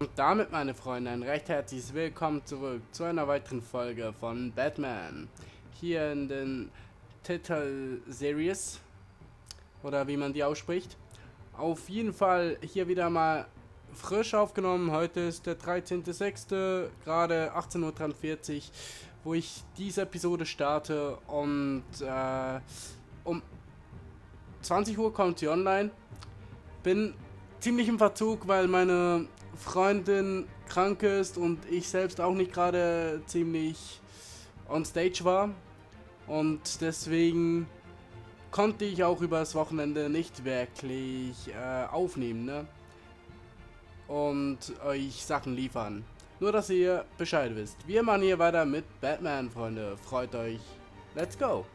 Und damit, meine Freunde, ein recht herzliches Willkommen zurück zu einer weiteren Folge von Batman. Hier in den Titel-Series, oder wie man die ausspricht. Auf jeden Fall hier wieder mal frisch aufgenommen. Heute ist der 13.06., gerade 18:43 Uhr, wo ich diese Episode starte. Und um 20 Uhr kommt sie online. Bin ziemlich im Verzug, weil meine Freundin krank ist und ich selbst auch nicht gerade ziemlich on stage war. Und deswegen konnte ich auch übers Wochenende nicht wirklich aufnehmen, ne? Und euch Sachen liefern. Nur, dass ihr Bescheid wisst. Wir machen hier weiter mit Batman, Freunde. Freut euch. Let's go!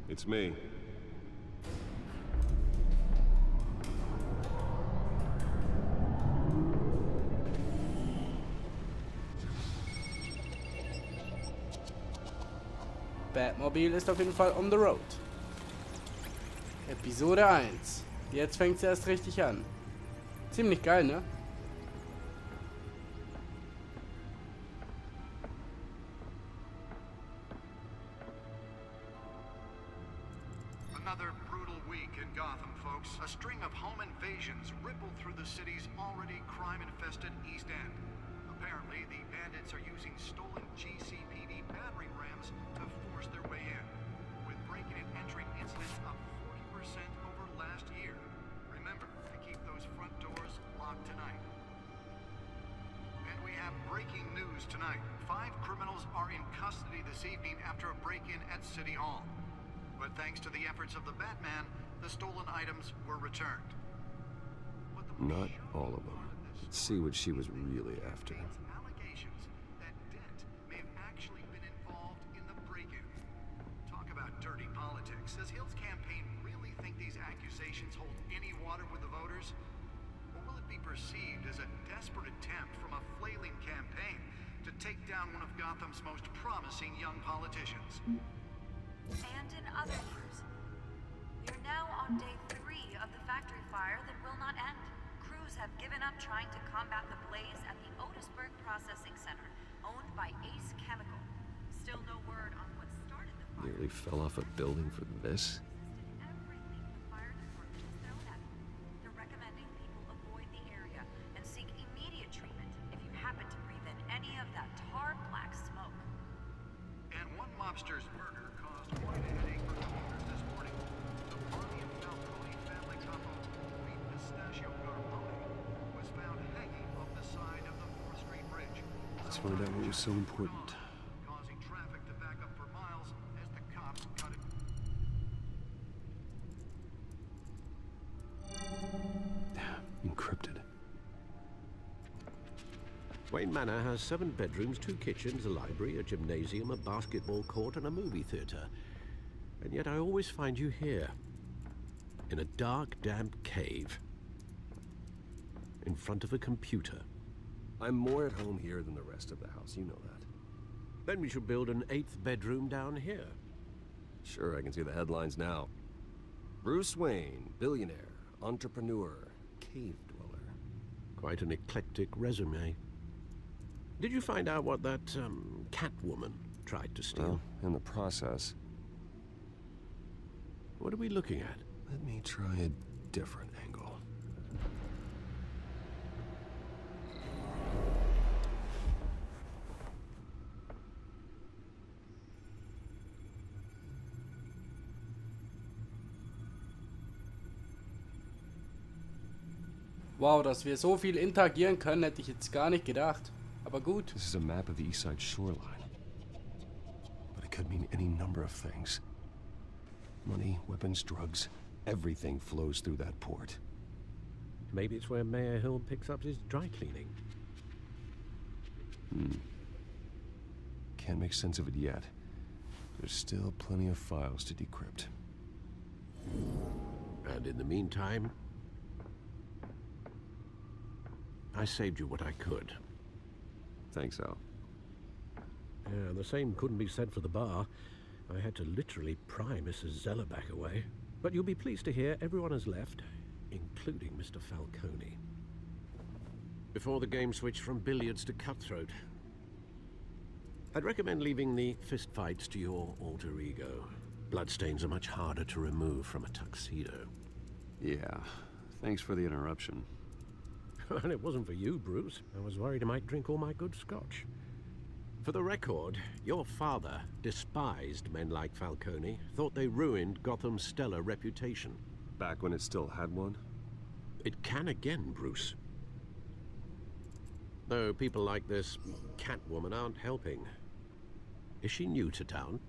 It's me. Batmobil ist auf jeden Fall on the road. Episode 1. Jetzt fängt es erst richtig an. Ziemlich geil, ne? Another brutal week in Gotham, folks. A string of home invasions rippled through the city's already crime-infested East End. Apparently, the bandits are using stolen GCPD battering rams to force their way in, with breaking and entering incidents up 40% over last year. Remember to keep those front doors locked tonight. And we have breaking news tonight. 5 criminals are in custody this evening after a break-in at City Hall. But thanks to the efforts of the Batman, the stolen items were returned. Not all of them. Let's see what she was really after. Allegations that Dent may have actually been involved in the break-in. Talk about dirty politics. Does Hill's campaign really think these accusations hold any water with the voters? Or will it be perceived as a desperate attempt from a flailing campaign to take down one of Gotham's most promising young politicians? And in other news, we are now on day 3 of the factory fire that will not end. Crews have given up trying to combat the blaze at the Otisburg Processing Center, owned by Ace Chemical. Still no word on what started the fire. Nearly fell off a building for this. Everything the fire department has thrown at them. They're recommending people avoid the area and seek immediate treatment if you happen to breathe in any of that tar black smoke. And one mobster's murder caused quite a headache for commuters this morning. The body of Falcone family couple, the Pistachio Garpone, was found hanging off the side of the 4th Street Bridge. Let's find out what was so important. Causing traffic to back up for miles as the cops cut it. Encrypted. Wayne Manor has 7 bedrooms, 2 kitchens, a library, a gymnasium, a basketball court, and a movie theater. And yet I always find you here, in a dark, damp cave, in front of a computer. I'm more at home here than the rest of the house, you know that. Then we should build an 8th bedroom down here. Sure, I can see the headlines now. Bruce Wayne, billionaire, entrepreneur, cave dweller. Quite an eclectic resume. Did you find out what that, Catwoman tried to steal? Well, in the process. What are we looking at? Let me try a different angle. Wow, dass wir so viel interagieren können, hätte ich jetzt gar nicht gedacht. Aber gut. This is a map of the east side shoreline. But it could mean any number of things. Money, weapons, drugs, everything flows through that port. Maybe it's where Mayor Hill picks up his dry cleaning. Can't make sense of it yet. There's still plenty of files to decrypt. And in the meantime, I saved you what I could. Thanks, Al. Yeah, the same couldn't be said for the bar. I had to literally pry Mrs. Zellerback away. But you'll be pleased to hear everyone has left, including Mr. Falcone. Before the game switched from billiards to cutthroat. I'd recommend leaving the fistfights to your alter ego. Bloodstains are much harder to remove from a tuxedo. Yeah, thanks for the interruption. And it wasn't for you, Bruce. I was worried I might drink all my good scotch. For the record, your father despised men like Falcone, thought they ruined Gotham's stellar reputation. Back when it still had one? It can again, Bruce. Though people like this Catwoman aren't helping. Is she new to town?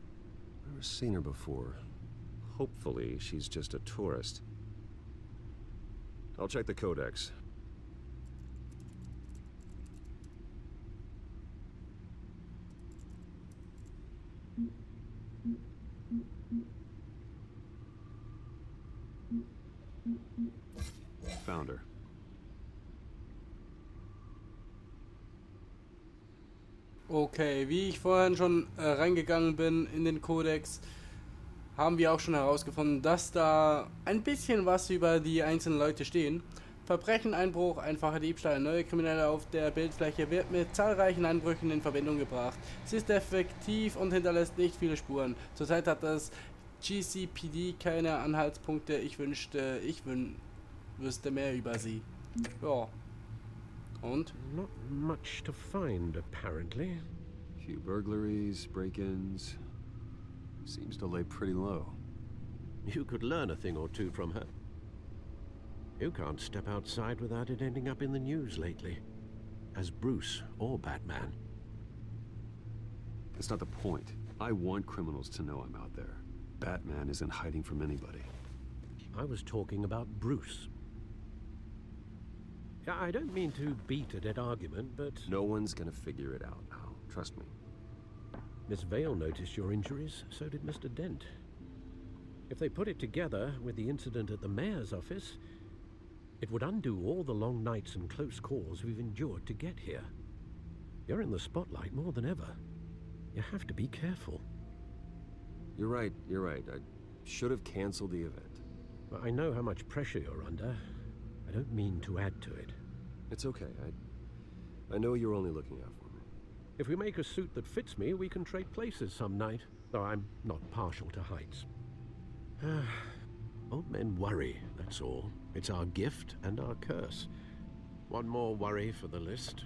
Never seen her before. Hopefully, she's just a tourist. I'll check the codex. Found her. Okay, wie ich vorhin schon reingegangen bin in den Kodex, haben wir auch schon herausgefunden, dass da ein bisschen was über die einzelnen Leute stehen. Verbrechen, Einbruch, einfacher Diebstahl, neue Kriminelle auf der Bildfläche wird mit zahlreichen Einbrüchen in Verbindung gebracht. Sie ist effektiv und hinterlässt nicht viele Spuren. Zurzeit hat das GCPD keine Anhaltspunkte. Ich wüsste mehr über sie. Ja. Und? Not much to find, apparently. Few burglaries, break-ins. Seems to lay pretty low. You could learn a thing or two from her. You can't step outside without it ending up in the news lately. As Bruce or Batman. That's not the point. I want criminals to know I'm out there. Batman isn't hiding from anybody. I was talking about Bruce. I don't mean to beat a dead argument, but... No one's gonna figure it out now. Trust me. Miss Vale noticed your injuries, so did Mr. Dent. If they put it together with the incident at the mayor's office, it would undo all the long nights and close calls we've endured to get here. You're in the spotlight more than ever. You have to be careful. You're right. I should have canceled the event. But I know how much pressure you're under. I don't mean to add to it. It's okay. I know you're only looking out for me. If we make a suit that fits me, we can trade places some night. Though I'm not partial to heights. Old men worry, that's all. It's our gift and our curse. One more worry for the list.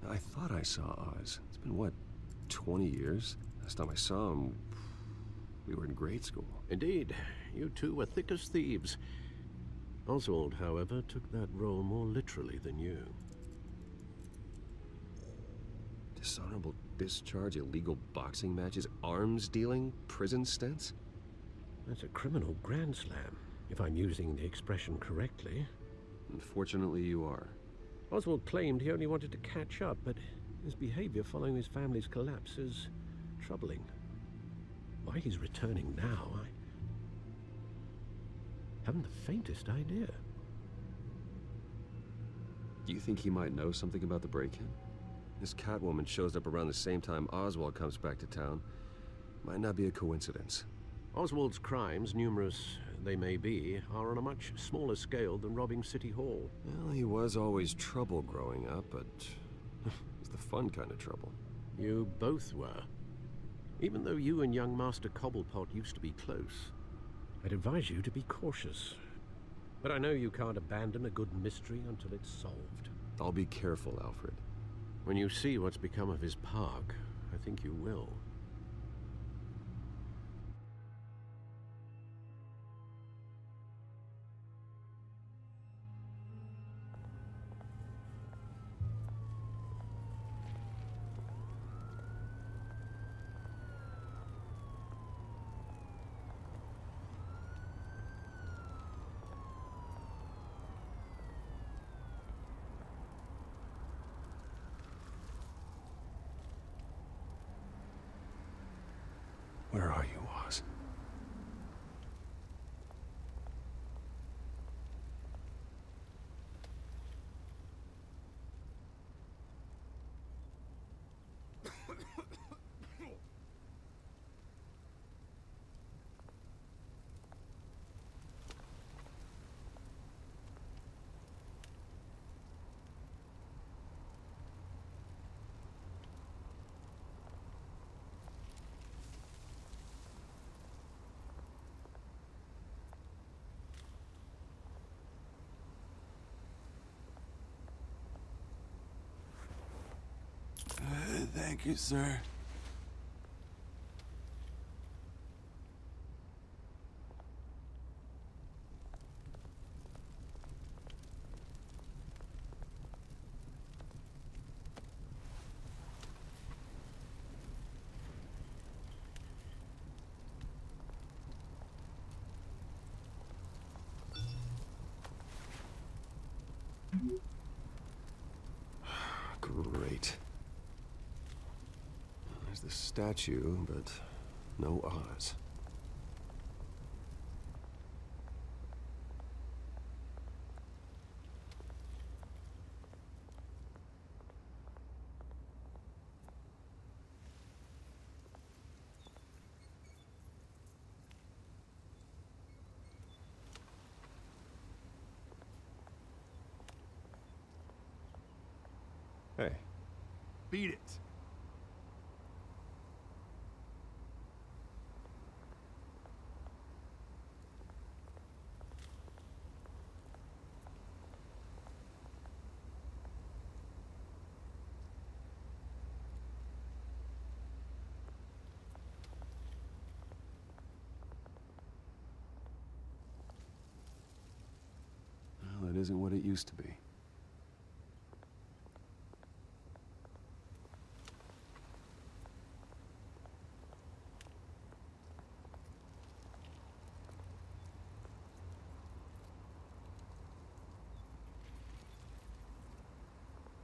I thought I saw Oz. It's been, what, 20 years? Last time I saw him, we were in grade school. Indeed, you two were thick as thieves. Oswald, however, took that role more literally than you. Dishonorable discharge, illegal boxing matches, arms dealing, prison stints? That's a criminal grand slam, if I'm using the expression correctly. Unfortunately, you are. Oswald claimed he only wanted to catch up, but his behavior following his family's collapse is troubling. Why he's returning now, I haven't the faintest idea. Do you think he might know something about the break-in? This Catwoman shows up around the same time Oswald comes back to town. Might not be a coincidence. Oswald's crimes, numerous they may be, are on a much smaller scale than robbing City Hall. Well, he was always trouble growing up, but it's the fun kind of trouble. You both were. Even though you and young Master Cobblepot used to be close, I'd advise you to be cautious. But I know you can't abandon a good mystery until it's solved. I'll be careful, Alfred. When you see what's become of his park, I think you will. Thank you, sir. Great. There's the statue, but no Oz. Hey. Beat it. Well, it isn't what it used to be.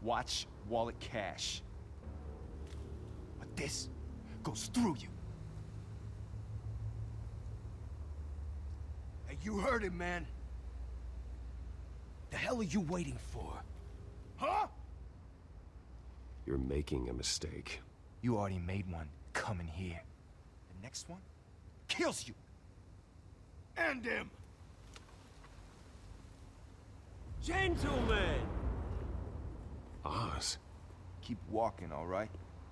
Watch wallet cash. But this goes through you. Hey, you heard him, man. The hell are you waiting for? Huh? You're making a mistake. You already made one coming here. The next one kills you. And him. Gentlemen! Oz? Keep walking, all right?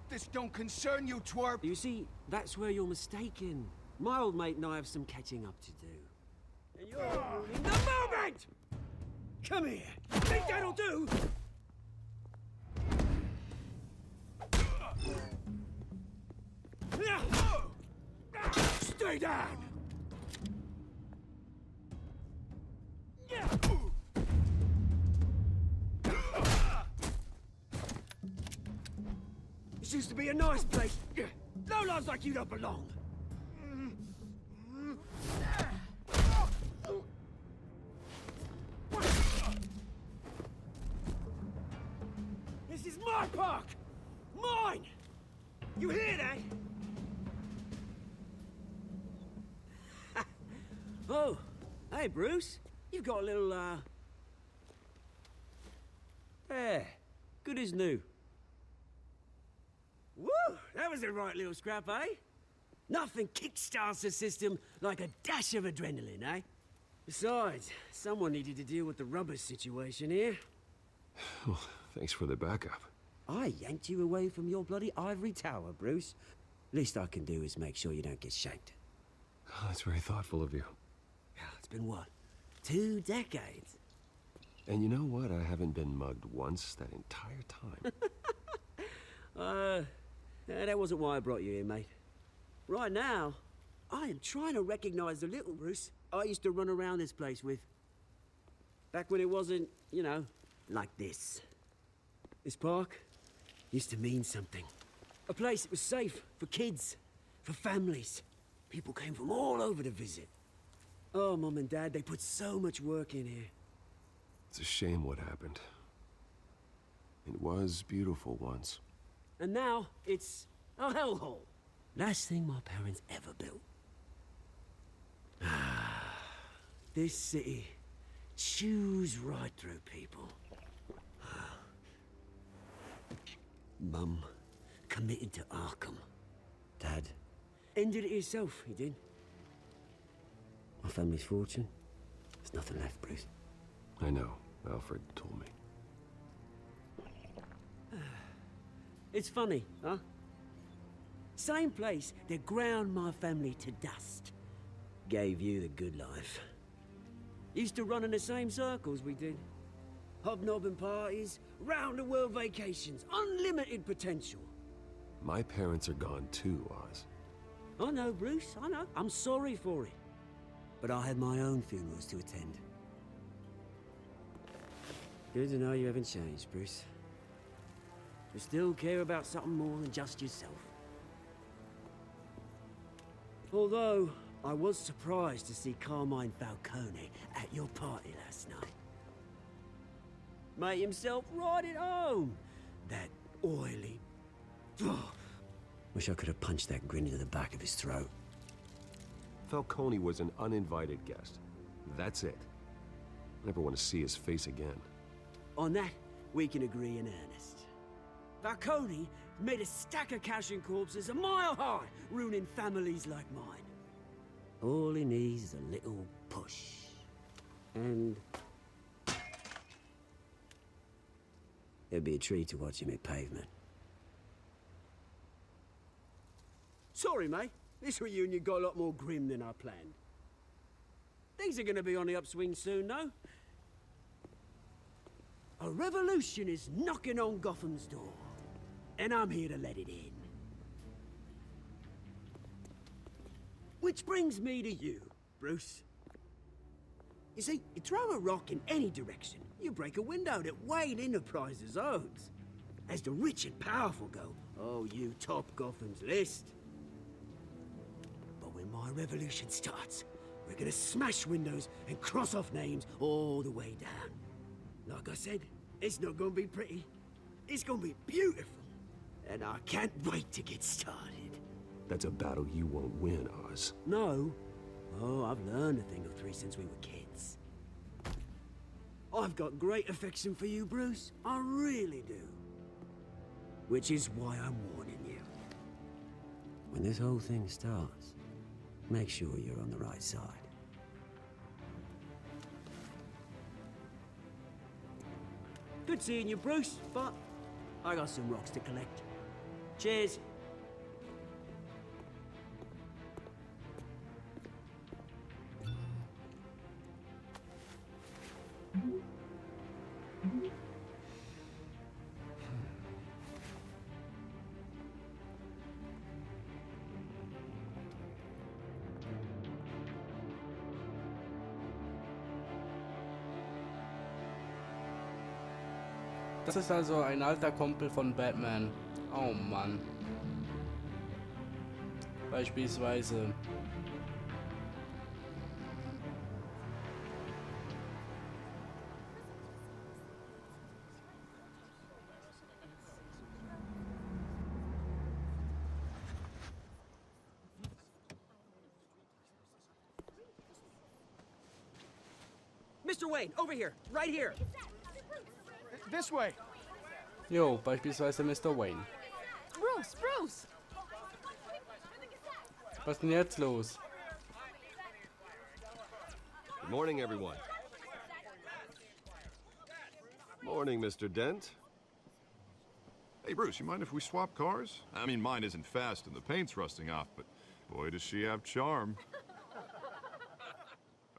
This don't concern you, twerp. You see, that's where you're mistaken. My old mate and I have some catching up to do. And you're ruining the moment! Come here! Think that'll do? Stay down! This used to be a nice place. No lives like you don't belong. This is my park! Mine! You hear that? Oh, hey Bruce. You've got a little, there. Good as new. Woo! That was a right little scrap, eh? Nothing kickstarts the system like a dash of adrenaline, eh? Besides, someone needed to deal with the rubber situation here. Well, thanks for the backup. I yanked you away from your bloody ivory tower, Bruce. Least I can do is make sure you don't get shanked. Oh, that's very thoughtful of you. It's been what? 2 decades? And you know what? I haven't been mugged once that entire time. That wasn't why I brought you here, mate. Right now, I am trying to recognize the little Bruce I used to run around this place with. Back when it wasn't, you know, like this. This park used to mean something. A place that was safe for kids, for families. People came from all over to visit. Oh, Mum and Dad, they put so much work in here. It's a shame what happened. It was beautiful once. And now, it's a hellhole. Last thing my parents ever built. This city chews right through people. Mum committed to Arkham. Dad ended it himself, he did. My family's fortune, there's nothing left, Bruce. I know. Alfred told me. It's funny, huh? Same place that ground my family to dust. Gave you the good life. Used to run in the same circles we did. Hobnobbing parties, round-the-world vacations, unlimited potential. My parents are gone too, Oz. I know, Bruce, I know. I'm sorry for it. But I had my own funerals to attend. Good to know you haven't changed, Bruce. You still care about something more than just yourself. Although, I was surprised to see Carmine Falcone at your party last night. Made himself right at home. That oily... Wish I could have punched that grin into the back of his throat. Falcone was an uninvited guest. That's it. Never want to see his face again. On that, we can agree in earnest. Falcone made a stack of cash and corpses a mile high, ruining families like mine. All he needs is a little push. And... it'd be a treat to watch him hit pavement. Sorry, mate. This reunion got a lot more grim than I planned. Things are gonna be on the upswing soon, though. A revolution is knocking on Gotham's door, and I'm here to let it in. Which brings me to you, Bruce. You see, you throw a rock in any direction, you break a window that Wayne Enterprises owns. As the rich and powerful go, oh, you top Gotham's list. But when my revolution starts, we're gonna smash windows and cross off names all the way down. Like I said, it's not gonna be pretty. It's gonna be beautiful. And I can't wait to get started. That's a battle you won't win, Oz. No. Oh, I've learned a thing or three since we were kids. I've got great affection for you, Bruce. I really do. Which is why I'm warning you. When this whole thing starts, make sure you're on the right side. Good seeing you, Bruce, but I got some rocks to collect. Cheers. Das ist also ein alter Kumpel von Batman. Oh Mann. Beispielsweise. Mr. Wayne, over here, right here. This way. Jo, beispielsweise Mr. Wayne. Bruce, Bruce! Was ist denn jetzt los? Good morning, everyone. Morning, Mr. Dent. Hey, Bruce, you mind if we swap cars? I mean, mine isn't fast and the paint's rusting off, but boy, does she have charm.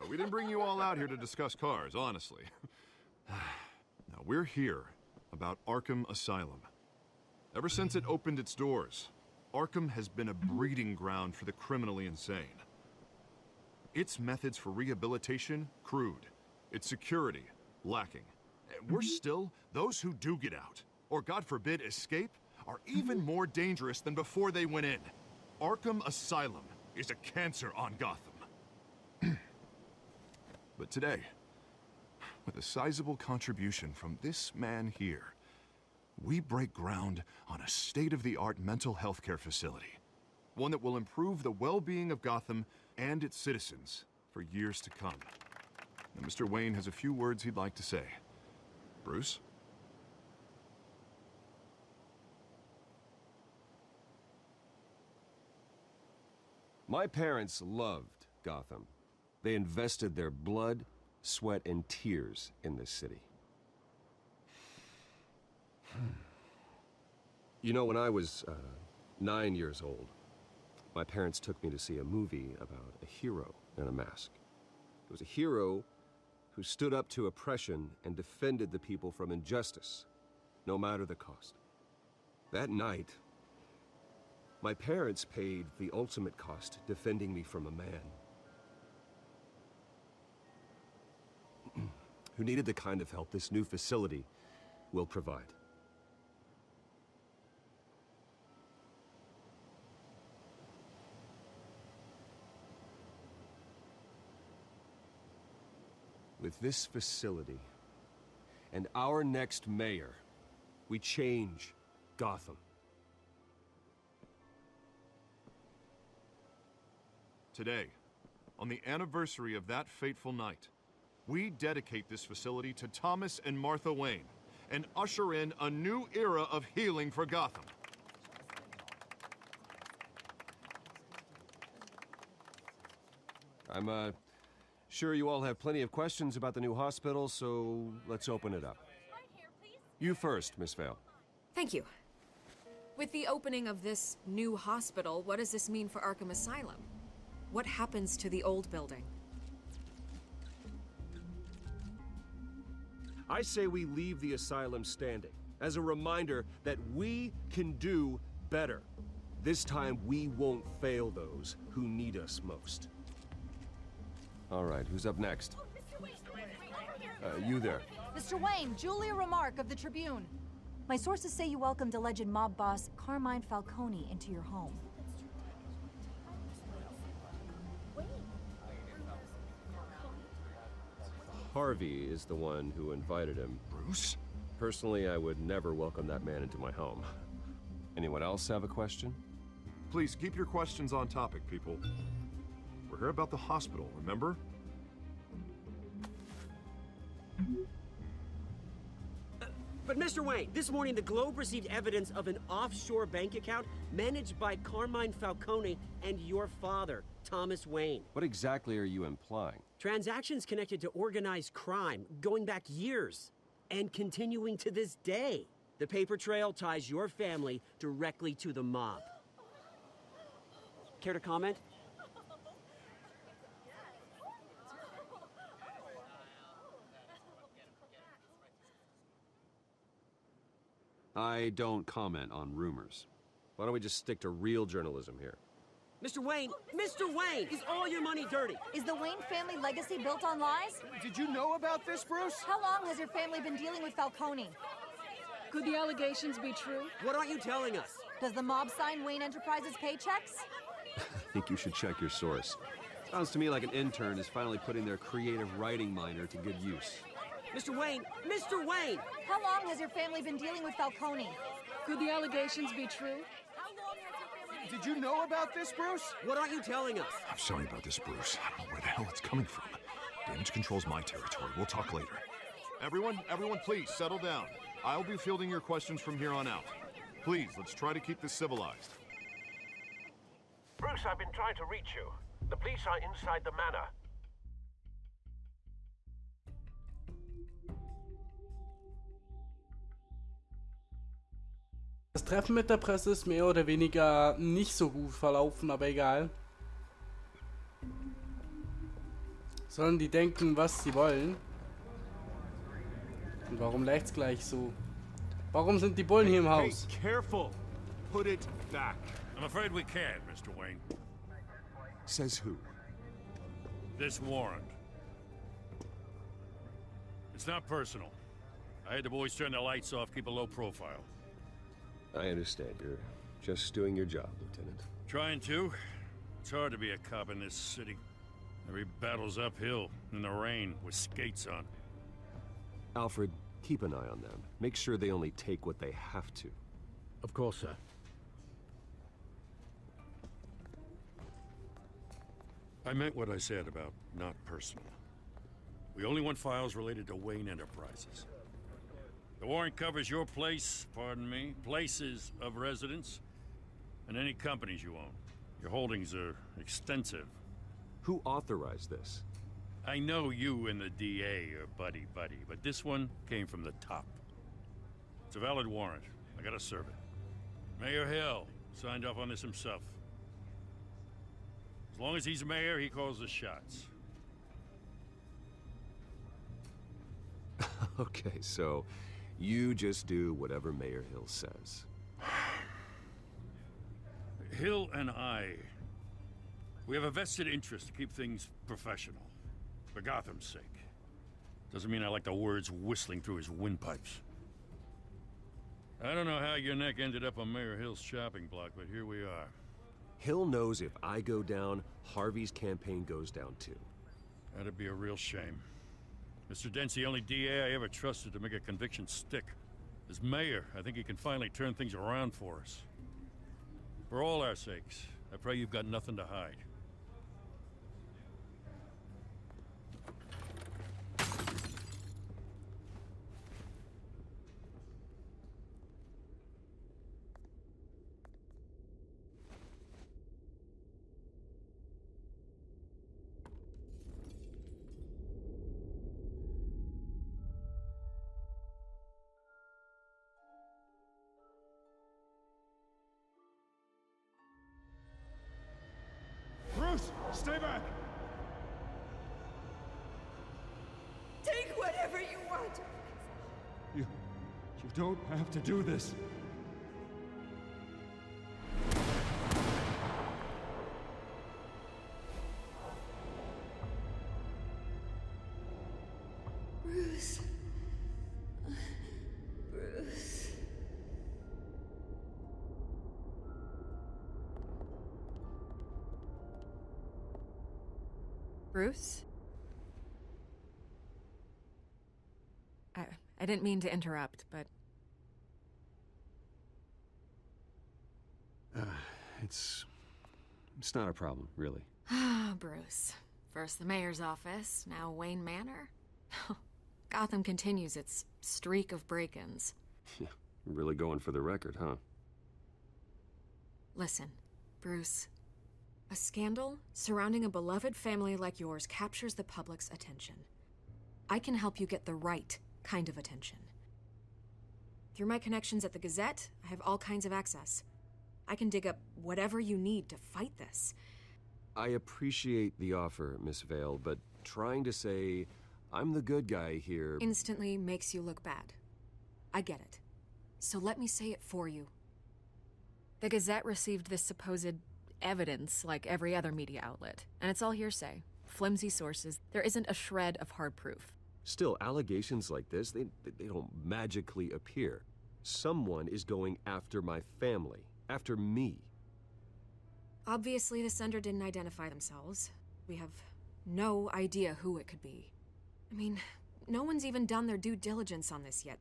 We didn't bring you all out here to discuss cars, honestly. Now, we're here about Arkham Asylum. Ever since it opened its doors, Arkham has been a breeding ground for the criminally insane. Its methods for rehabilitation, crude. Its security, lacking. And worse still, those who do get out, or God forbid, escape, are even more dangerous than before they went in. Arkham Asylum is a cancer on Gotham. But today, with a sizable contribution from this man here, we break ground on a state-of-the-art mental health care facility. One that will improve the well-being of Gotham and its citizens for years to come. Now, Mr. Wayne has a few words he'd like to say. Bruce? My parents loved Gotham. They invested their blood, sweat, and tears in this city. You know, when I was 9 years old, my parents took me to see a movie about a hero in a mask. It was a hero who stood up to oppression and defended the people from injustice, no matter the cost. That night, My parents paid the ultimate cost defending me from a man who needed the kind of help this new facility will provide. With this facility and our next mayor, we change Gotham. Today, on the anniversary of that fateful night, we dedicate this facility to Thomas and Martha Wayne and usher in a new era of healing for Gotham. I'm sure you all have plenty of questions about the new hospital, so let's open it up. You first, Miss Vale. Thank you. With the opening of this new hospital, what does this mean for Arkham Asylum? What happens to the old building? I say we leave the asylum standing as a reminder that we can do better. This time we won't fail those who need us most. All right, who's up next? You there. Mr. Wayne, Julia Remark of the Tribune. My sources say you welcomed alleged mob boss Carmine Falcone into your home. Harvey is the one who invited him. Bruce? Personally, I would never welcome that man into my home. Anyone else have a question? Please keep your questions on topic, people. We're here about the hospital, remember? But Mr. Wayne, this morning the Globe received evidence of an offshore bank account managed by Carmine Falcone and your father, Thomas Wayne. What exactly are you implying? Transactions connected to organized crime going back years and continuing to this day. The paper trail ties your family directly to the mob. Care to comment? I don't comment on rumors. Why don't we just stick to real journalism here? Mr. Wayne, is all your money dirty? Is the Wayne family legacy built on lies? Did you know about this, Bruce? How long has your family been dealing with Falcone? Could the allegations be true? What aren't you telling us? Does the mob sign Wayne Enterprises paychecks? I think you should check your source. Sounds to me like an intern is finally putting their creative writing minor to good use. Mr. Wayne! How long has your family been dealing with Falcone? Could the allegations be true? Did you know about this, Bruce? What aren't you telling us? I'm sorry about this, Bruce. I don't know where the hell it's coming from. Damage control's my territory. We'll talk later. Everyone, please, settle down. I'll be fielding your questions from here on out. Please, let's try to keep this civilized. Bruce, I've been trying to reach you. The police are inside the manor. Das Treffen mit der Presse ist mehr oder weniger nicht so gut verlaufen, aber egal. Sollen die denken, was sie wollen? Und warum läuft's gleich so? Warum sind die Bullen hier im Haus? Hey, careful! Put it back. I'm afraid we can't, Mr. Wayne. Says who? This warrant. It's not personal. I had the boys turn the lights off, keep a low profile. I understand. You're just doing your job, Lieutenant. Trying to. It's hard to be a cop in this city. Every battle's uphill, in the rain, with skates on. Alfred, keep an eye on them. Make sure they only take what they have to. Of course, sir. I meant what I said about not personal. We only want files related to Wayne Enterprises. The warrant covers your place, pardon me, places of residence, and any companies you own. Your holdings are extensive. Who authorized this? I know you and the DA are buddy-buddy, but this one came from the top. It's a valid warrant. I gotta serve it. Mayor Hill signed off on this himself. As long as he's mayor, he calls the shots. Okay, so you just do whatever Mayor Hill says. Hill and I, we have a vested interest to keep things professional. For Gotham's sake. Doesn't mean I like the words whistling through his windpipes. I don't know how your neck ended up on Mayor Hill's shopping block, but here we are. Hill knows if I go down, Harvey's campaign goes down too. That'd be a real shame. Mr. Dent's the only DA I ever trusted to make a conviction stick. As mayor, I think he can finally turn things around for us. For all our sakes, I pray you've got nothing to hide. Bruce, stay back! Take whatever you want. You don't have to do this. Bruce. Bruce. Bruce? I didn't mean to interrupt, but... It's not a problem, really. Ah, Bruce. First the mayor's office, now Wayne Manor. Gotham continues its streak of break-ins. Yeah, really going for the record, huh? Listen, Bruce. A scandal surrounding a beloved family like yours captures the public's attention. I can help you get the right kind of attention. Through my connections at the Gazette, I have all kinds of access. I can dig up whatever you need to fight this. I appreciate the offer, Miss Vale, but trying to say I'm the good guy here... instantly makes you look bad. I get it. So let me say it for you. The Gazette received this supposed evidence like every other media outlet, and it's all hearsay. Flimsy sources. There isn't a shred of hard proof. Still, allegations like this, they don't magically appear. Someone is going after my family, after me. Obviously, the sender didn't identify themselves. We have no idea who it could be. I mean, no one's even done their due diligence on this yet.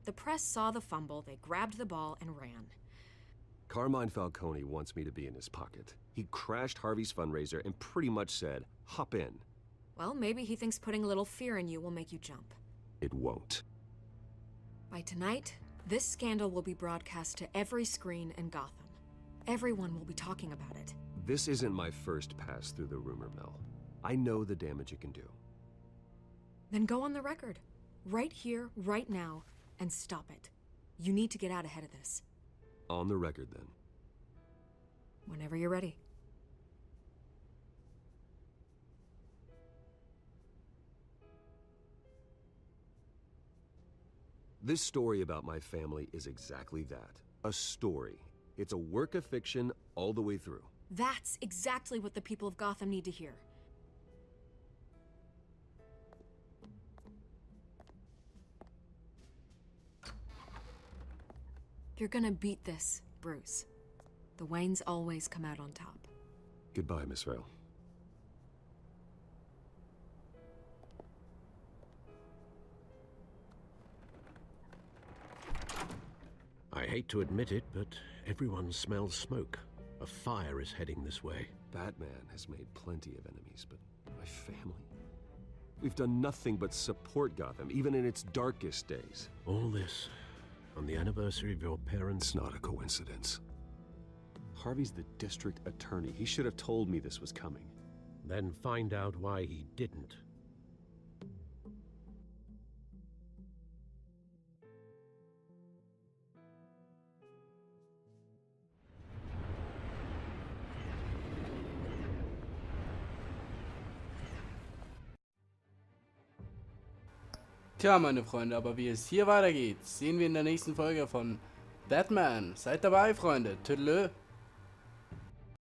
The press saw the fumble, they grabbed the ball and ran. Carmine Falcone wants me to be in his pocket. He crashed Harvey's fundraiser and pretty much said, hop in. Well, maybe he thinks putting a little fear in you will make you jump. It won't. By tonight, this scandal will be broadcast to every screen in Gotham. Everyone will be talking about it. This isn't my first pass through the rumor mill. I know the damage it can do. Then go on the record. Right here, right now, and stop it. You need to get out ahead of this. On the record, then. Whenever you're ready. This story about my family is exactly that. A story. It's a work of fiction all the way through. That's exactly what the people of Gotham need to hear. You're gonna beat this, Bruce. The Waynes always come out on top. Goodbye, Miss Vale. I hate to admit it, but everyone smells smoke. A fire is heading this way. Batman has made plenty of enemies, but my family? We've done nothing but support Gotham, even in its darkest days. All this on the anniversary of your parents'... It's not a coincidence. Harvey's the district attorney. He should have told me this was coming. Then find out why he didn't. Tja, meine Freunde, aber wie es hier weitergeht, sehen wir in der nächsten Folge von Batman. Seid dabei, Freunde. Tüdelö.